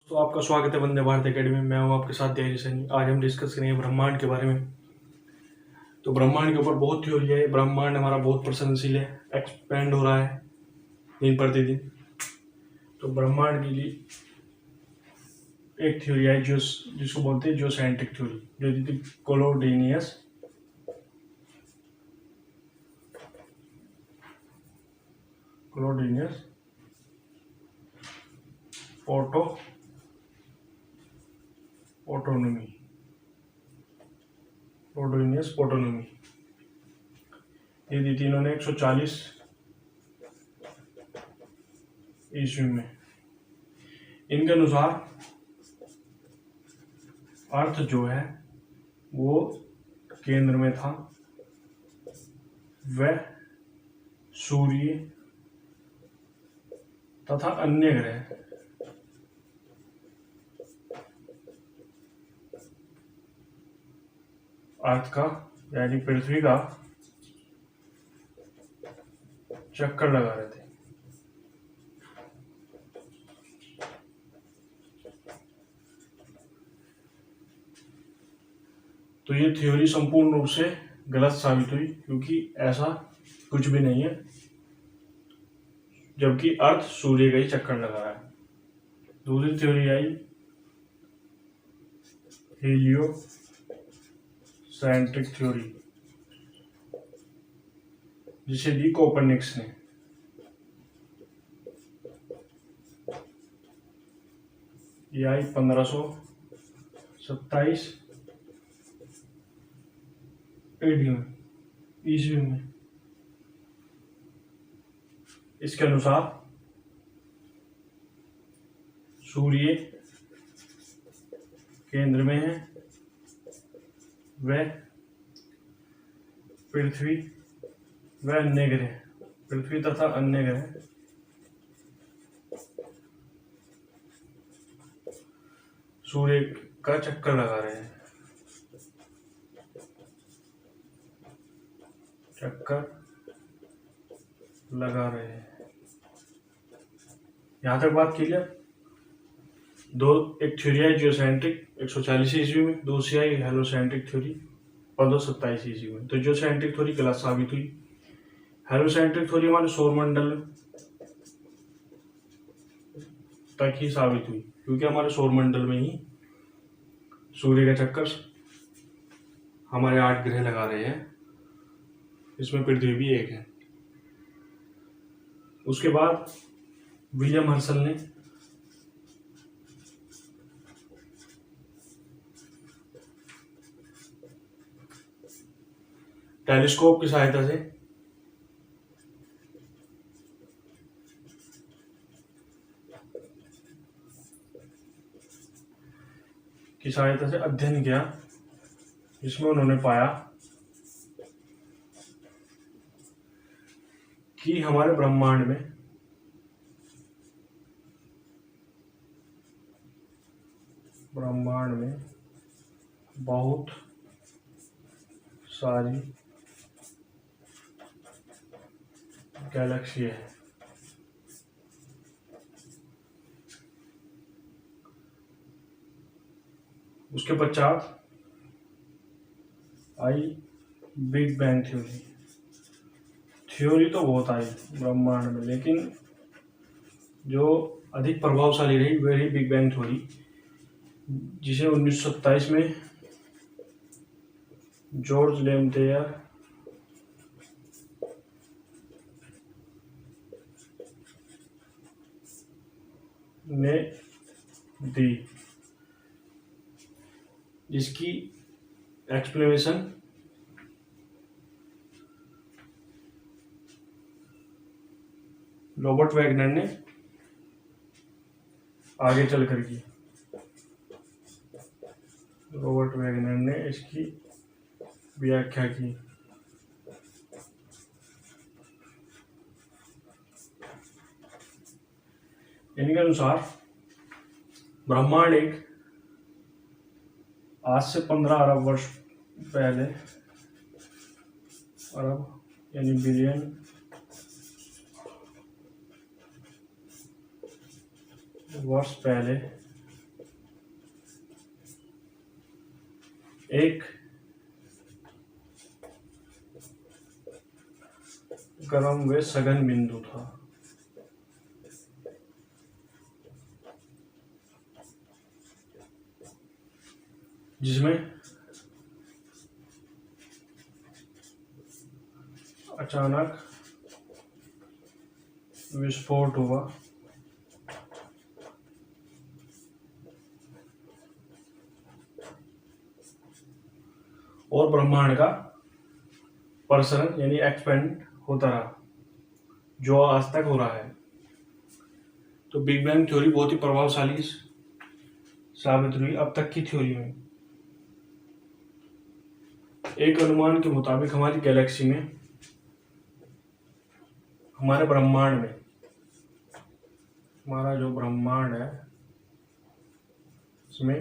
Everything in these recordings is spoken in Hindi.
तो आपका स्वागत है वंदे भारत एकेडमी में। मैं हूं आपके साथ धैर्य सैनी। आज हम डिस्कस करेंगे ब्रह्मांड के बारे में। तो ब्रह्मांड के ऊपर बहुत थ्योरी है। ब्रह्मांड हमारा बहुत प्रश्नशील है, एक्सपेंड हो रहा है दिन प्रतिदिन। तो ब्रह्मांड के लिए एक थ्योरी है जिसको बोलते हैं जियोसेंट्रिक थ्योरी, जो कोलोडिनियस ऑटोनोमी ये दी थी इन्होंने 140 ईस्वी में। इनके अनुसार अर्थ जो है वो केंद्र में था, वह सूर्य तथा अन्य ग्रह अर्थ का यानी पृथ्वी का चक्कर लगा रहे थे। तो ये थ्योरी संपूर्ण रूप से गलत साबित हुई, क्योंकि ऐसा कुछ भी नहीं है, जबकि अर्थ सूर्य का ही चक्कर लगा रहा है। दूसरी थ्योरी आई हेलियोसेंट्रिक थ्योरी, जिसे दी कोपरनिकस ने। ये आई 1527 ईस्वी में। इसके अनुसार सूर्य केंद्र में है, वह पृथ्वी व अन्य ग्रह, पृथ्वी तथा अन्य ग्रह सूर्य का चक्कर लगा रहे हैं। यहां तक बात क्लियर। एक थ्योरी है जियोसेंट्रिक 140 ईस्वी में, दूसरी आई हेलोसेंट्रिक थ्योरी 1527 ईस्वी में। तो जियोसेंट्रिक थ्योरी गलत साबित हुई। हेलोसेंट्रिक थ्योरी हमारे सौरमंडल तक ही साबित हुई, क्योंकि हमारे सौरमंडल में ही सूर्य का चक्कर हमारे 8 ग्रह लगा रहे हैं, इसमें पृथ्वी भी एक है। उसके बाद विलियम हर्शल ने टेलीस्कोप की सहायता से अध्ययन किया, जिसमें उन्होंने पाया कि हमारे ब्रह्मांड में बहुत सारी गैलेक्सी है। उसके पश्चात आई बिग बैंग थ्योरी तो बहुत आई ब्रह्मांड में, लेकिन जो अधिक प्रभावशाली रही वह रही बिग बैंग थ्योरी, जिसे 1927 में जॉर्ज लेमतेयर ने दी, जिसकी एक्सप्लेनेशन रॉबर्ट वैगनर ने आगे चलकर की। रॉबर्ट वैगनर ने इसकी व्याख्या की। इनके अनुसार ब्रह्मांड एक आज से 15 अरब वर्ष पहले, अरब यानी बिलियन वर्ष पहले एक गर्म व सघन बिंदु था, जिसमें अचानक विस्फोट हुआ और ब्रह्मांड का प्रसरण यानी एक्सपेंड होता रहा, जो आज तक हो रहा है। तो बिग बैंग थ्योरी बहुत ही प्रभावशाली साबित हुई अब तक की थ्योरी में। एक अनुमान के मुताबिक हमारी गैलेक्सी में, हमारे ब्रह्मांड में, हमारा जो ब्रह्मांड है इसमें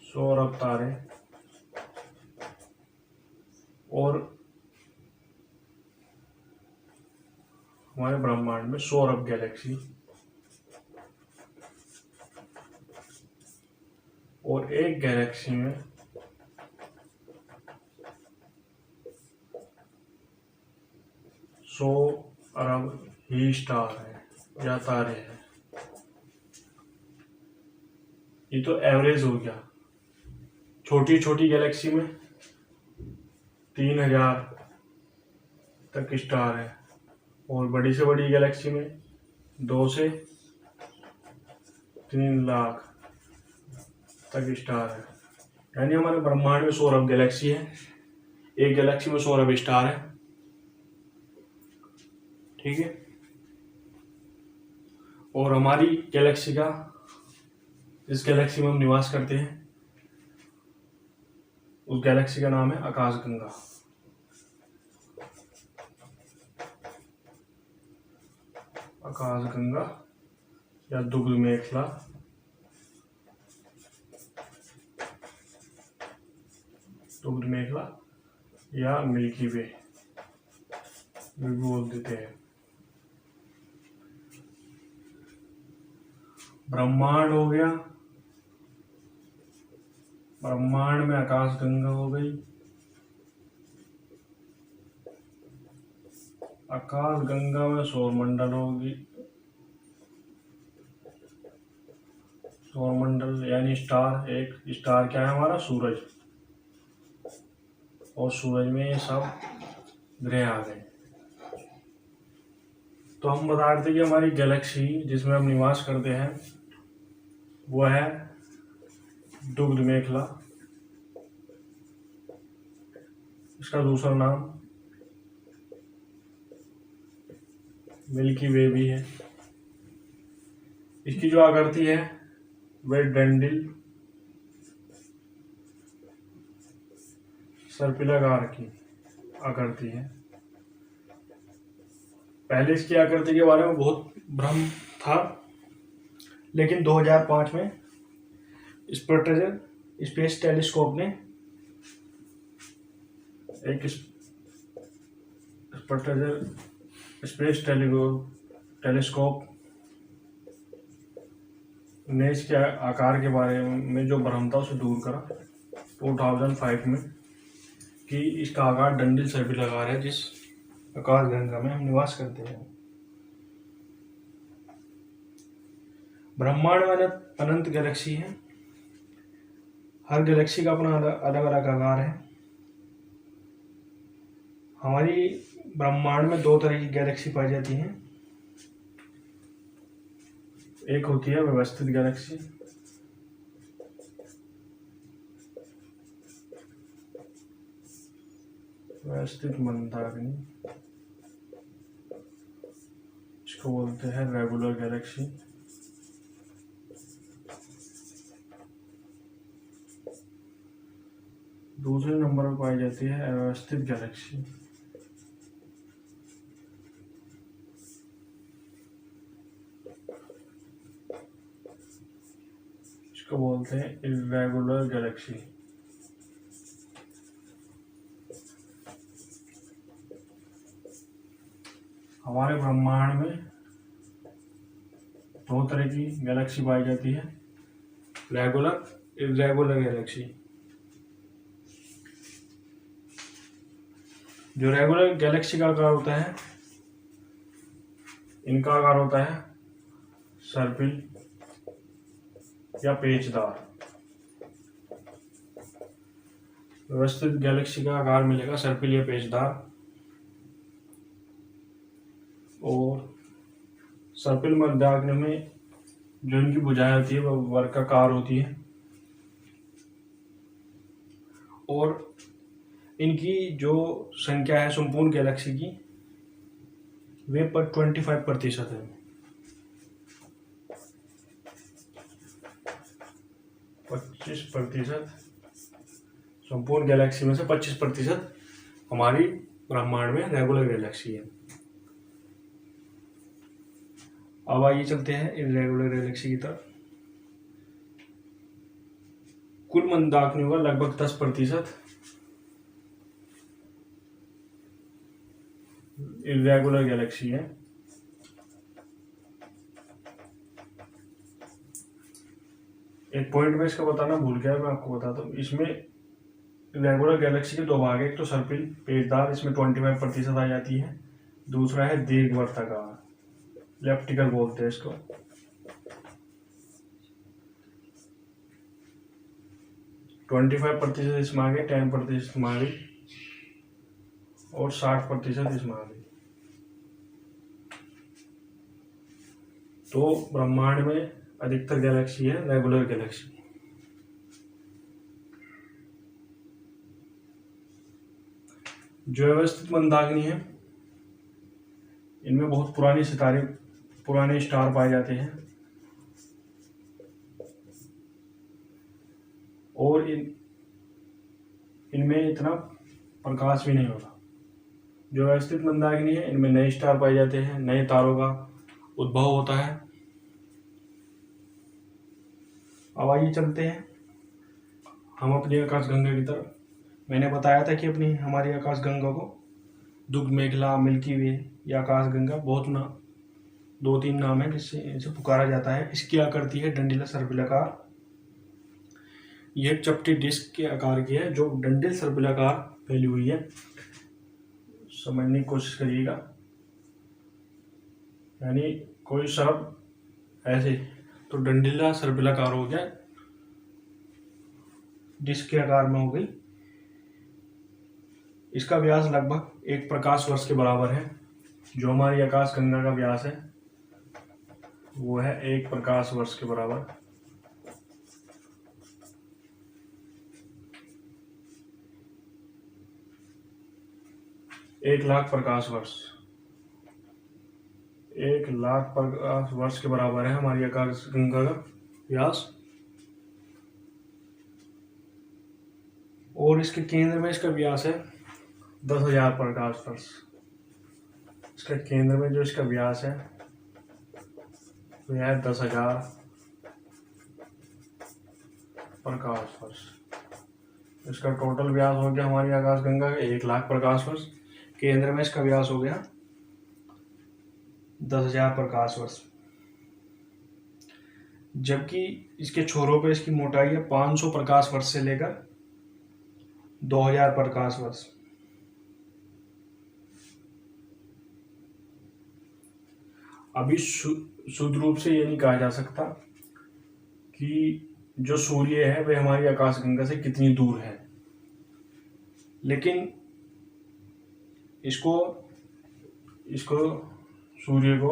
100 अरब तारे और हमारे ब्रह्मांड में 100 अरब गैलेक्सी और एक गैलेक्सी में 100 अरब ही स्टार है या तारे हैं। ये तो एवरेज हो गया। छोटी छोटी गैलेक्सी में 3000 तक स्टार है और बड़ी से बड़ी गैलेक्सी में 2 से 3 लाख तक स्टार है। यानी हमारे ब्रह्मांड में 100 अरब गैलेक्सी है, एक गैलेक्सी में 100 अरब स्टार है। ठीक है। और हमारी गैलेक्सी का, जिस गैलेक्सी में हम निवास करते हैं, उस गैलेक्सी का नाम है आकाशगंगा। आकाशगंगा या दुग्ध मेखला, दुग्ध मेखला या मिल्की वे भी बोल देते हैं। ब्रह्मांड हो गया, ब्रह्मांड में आकाशगंगा हो गई, आकाशगंगा में सौरमंडल होगी, सौरमंडल यानी स्टार। एक स्टार क्या है हमारा? सूरज। और सूरज में ये सब ग्रह आ गए। तो हम बता रहे थे कि हमारी गैलेक्सी जिसमें हम निवास करते हैं वो है दुग्ध मेखला। इसका दूसरा नाम मिल्की वे भी है। इसकी जो आकृति है वह डंडिल सर्पिलाकार की आकृति है। पहले इसकी आकृति के बारे में बहुत भ्रम था, लेकिन 2005 में स्पेस टेलीस्कोप ने एक स्पेस टेलीस्कोप ने इसके आकार के बारे में जो भ्रम था उसे दूर करा 2005 में, कि इसका आकार डंडिल सर्पिलाकार है, जिस आकाशगंगा में हम निवास करते हैं। ब्रह्मांड में अनंत गैलेक्सी है। हर गैलेक्सी का अपना अलग अलग आकार है। हमारी ब्रह्मांड में 2 तरह की गैलेक्सी पाई जाती हैं। एक होती है व्यवस्थित गैलेक्सी, व्यवस्थित मंदाकिनी, इसको बोलते हैं रेगुलर गैलेक्सी। दूसरे नंबर पर पाई जाती है अव्यवस्थित गैलेक्सी। इसको बोलते हैं इर्रेगुलर गैलेक्सी। हमारे ब्रह्मांड में 2 तरह की गैलेक्सी पाई जाती है, रेगुलर, इर्रेगुलर गैलेक्सी। जो रेगुलर गैलेक्सी का आकार होता है, इनका आकार होता है सर्पिल या पेचदार। व्यवस्थित गैलेक्सी का आकार मिलेगा सर्पिल या पेचदार। और सर्पिल मध्याग्नि में जो इनकी भुजाएं होती है वह वर्गाकार होती है और इनकी जो संख्या है संपूर्ण गैलेक्सी की वे पर 25% है। 25% संपूर्ण गैलेक्सी में से 25% हमारी ब्रह्मांड में रेगुलर गैलेक्सी है। अब आइए चलते हैं इरेगुलर गैलेक्सी की तरफ। कुल मंदाकिनियों का लगभग 10% इरेगुलर गैलेक्सी है। एक पॉइंट में इसका बताना भूल गया, मैं आपको बताता हूँ। इसमें रेगुलर गैलेक्सी के दो भाग है, एक तो सर्पिल पेचदार, इसमें 25% आ जाती है। दूसरा है दीर्घवर्ताकार, इलिप्टिकल बोलते हैं इसको। ट्वेंटी 25% इसमें आ गए, 10% इसमें आ गई और 60% इसमें आ गई। तो ब्रह्मांड में अधिकतर गैलेक्सी है रेगुलर गैलेक्सी। जो व्यवस्थित मंदाकिनी है इनमें बहुत पुराने स्टार पाए जाते हैं और इनमें इतना प्रकाश भी नहीं होता। जो व्यवस्थित मंदाकिनी है इनमें नए स्टार पाए जाते हैं, नए तारों का उद्भव होता है। अब आइए चलते हैं हम अपनी आकाशगंगा की तरफ। मैंने बताया था कि हमारी आकाशगंगा को दुग्ध मेखला, मिल्की वे या आकाशगंगा बहुत 2-3 नाम है जिससे इसे पुकारा जाता है। इसकी आकृति है डंडीला सर्पिलाकार। यह चपटी डिस्क के आकार की है जो डंडिल सर्पिलाकार फैली हुई है। समझने की कोशिश करिएगा, यानी कोई शब्द ऐसे तो डंडीला सर्पिलाकार हो गया, डिस्क के आकार में हो गई। इसका व्यास लगभग 1 प्रकाश वर्ष के बराबर है। जो हमारी आकाशगंगा का व्यास है वो है 1 प्रकाश वर्ष के बराबर। एक लाख प्रकाश वर्ष के बराबर है हमारी आकाशगंगा का व्यास। और इसके केंद्र में इसका व्यास है 10,000 प्रकाश वर्ष। इसके केंद्र में जो इसका व्यास है वह है 10,000 प्रकाश वर्ष। इसका टोटल व्यास हो गया हमारी आकाशगंगा का 1 लाख प्रकाश वर्ष। केंद्र में इसका व्यास हो गया 10,000 प्रकाश वर्ष। जबकि इसके छोरों पे इसकी मोटाई है 500 प्रकाश वर्ष से लेकर 2,000 प्रकाश वर्ष। अभी शुद्ध रूप से ये नहीं कहा जा सकता कि जो सूर्य है वह हमारी आकाशगंगा से कितनी दूर है, लेकिन इसको सूर्य को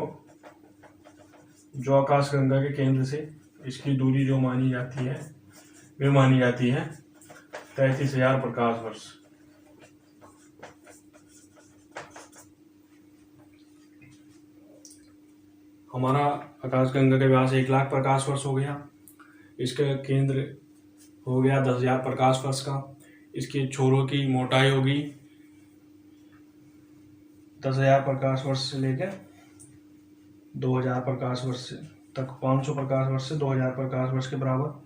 जो आकाशगंगा के केंद्र से इसकी दूरी जो मानी जाती है वे मानी जाती है 33,000 प्रकाश वर्ष। हमारा आकाशगंगा का व्यास 1 लाख प्रकाश वर्ष हो गया। इसका केंद्र हो गया 10,000 प्रकाश वर्ष का। इसके छोरों की मोटाई होगी 10,000 प्रकाश वर्ष से लेकर 2,000 प्रकाश वर्ष तक, 500 प्रकाश वर्ष से 2,000 प्रकाश वर्ष के बराबर।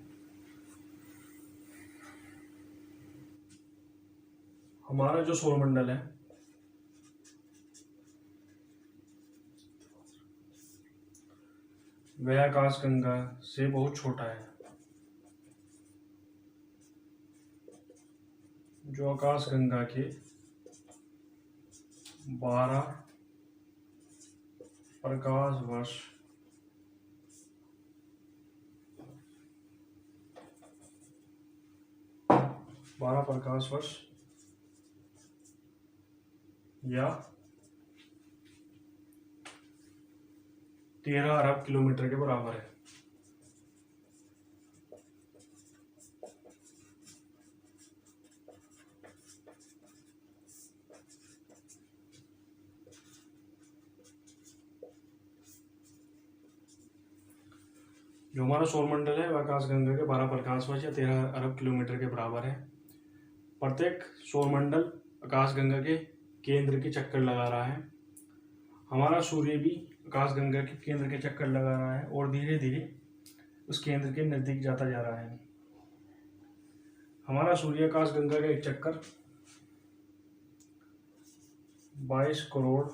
हमारा जो सौरमंडल है वह आकाशगंगा से बहुत छोटा है। जो आकाशगंगा के 12 प्रकाश वर्ष या 13 अरब किलोमीटर के बराबर है। जो हमारा सौरमंडल है वह आकाशगंगा के 12 प्रकाश वर्ष या 13 अरब किलोमीटर के बराबर है। प्रत्येक सौरमंडल आकाशगंगा के केंद्र के चक्कर लगा रहा है। हमारा सूर्य भी आकाशगंगा के केंद्र के चक्कर लगा रहा है और धीरे धीरे उस केंद्र के नजदीक जाता जा रहा है। हमारा सूर्य आकाशगंगा का एक चक्कर 22 करोड़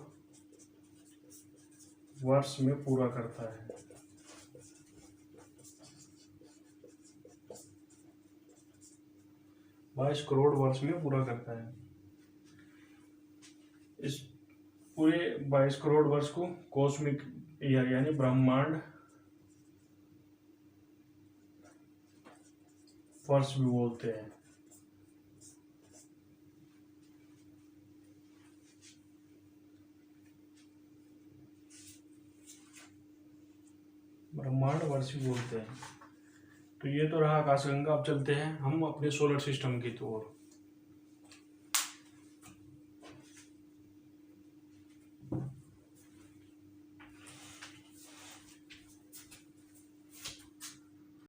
वर्ष में पूरा करता है। बाईस करोड़ वर्ष में पूरा करता है। इस पूरे 22 करोड़ वर्ष को कॉस्मिक ईयर यानी ब्रह्मांड वर्ष भी बोलते हैं। ब्रह्मांड वर्ष भी बोलते हैं। तो ये तो रहा आकाशगंगा। अब चलते हैं हम अपने सोलर सिस्टम की ओर।